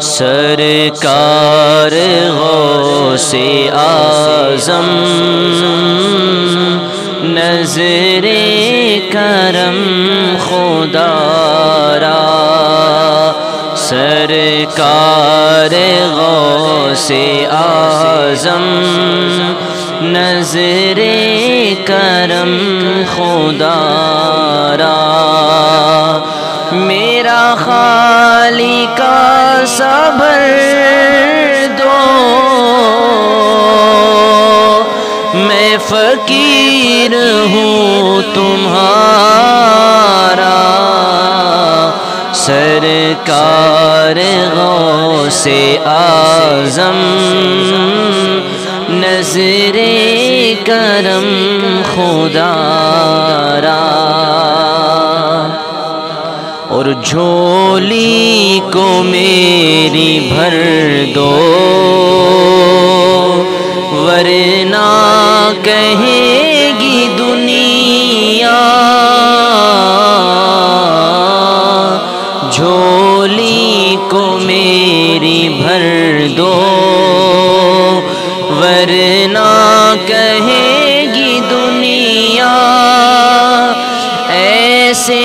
سرکار غوث اعظم نظر کرم خدا را، سرکار غوث اعظم نظر کرم خدا را، میرا خالق کا صبر دو، میں فقیر ہوں تمہارا، سرکار غوث اعظم نظر کرم خدا را، اور جھولی کو میری بھر دو، ورنہ کہے گی دنیا، جھولی کو میری بھر دو، ورنہ کہے گی دنیا، ایسے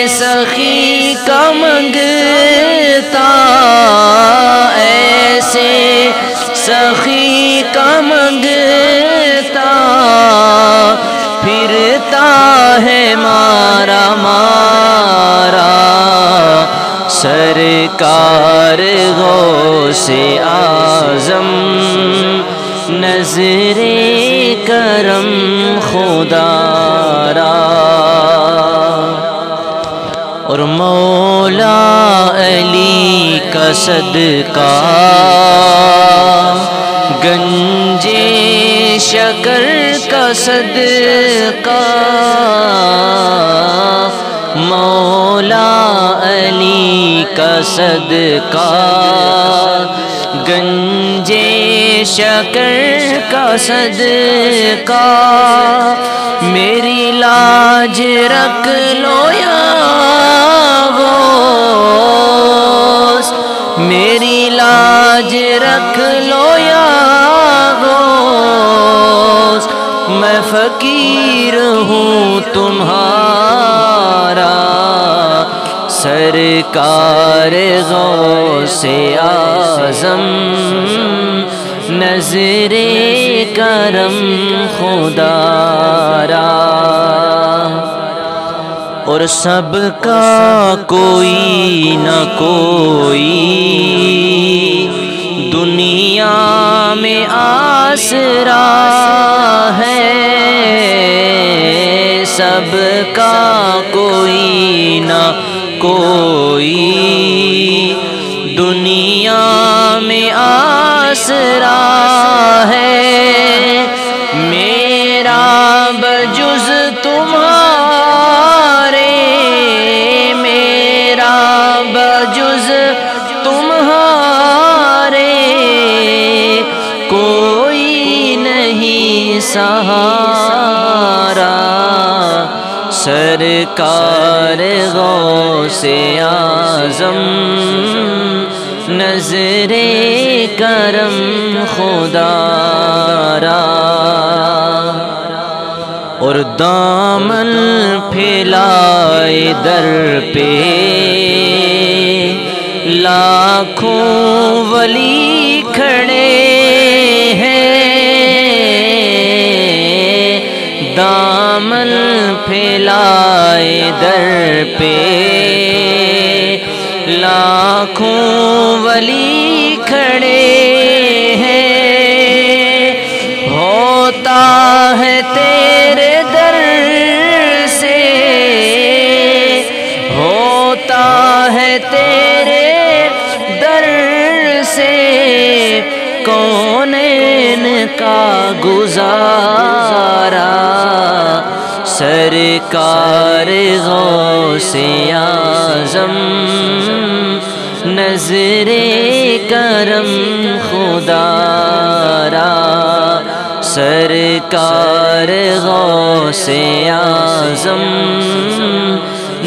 سخی کا منگتا، ایسے سخی کا منگتا، پھرتا ہے مارا مارا، سرکار غوث اعظم نظر کرم خدا را، اور مولا علی کا صدقہ گنج شکر کا صدقہ، مولا علی کا صدقہ گنج شکر کا صدقہ، میری لاج رکھ لو یا غوث، میری لاج رکھ لو یا غوث، میں فقیر ہوں تمہارا، سرکار غوث اعظم نظر کرم خدا را، اور سب کا کوئی نہ کوئی دنیا میں آسرا ہے، سب کا کوئی نہ کوئی دنیا میں آسرا ہے، میرا بجز تمہارے، میرا بجز تمہارے کوئی نہیں سہارا، سرکار غوث اعظم نظر کرم خدا را، اور دامن پھیلائے در پہ لاکھوں ولی کھڑے ہیں، دامن پھیلائے در پہ لاکھوں ولی کھڑے ہیں، ہوتا ہے تیرے در سے، ہوتا ہے تیرے در سے کونین کا گزارا، سرکار غوث اعظم نظر کرم خدا را، سرکار غوث اعظم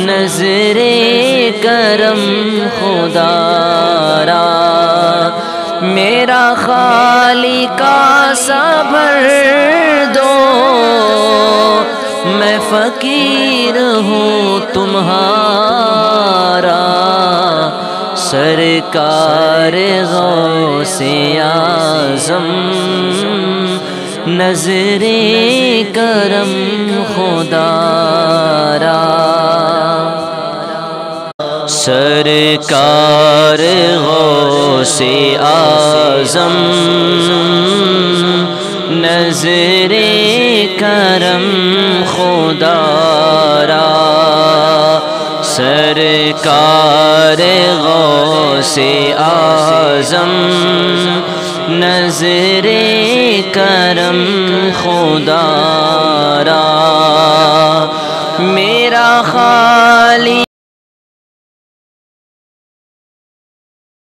نظر کرم خدا را۔ خالقا صبر دو، میں فقیر ہوں تمہارا، سرکار غوث اعظم نظر کرم خدا را، سرکار غوث اعظم نظر کرم خدا را، سرکار غوث اعظم نظر کرم خدا را، میرا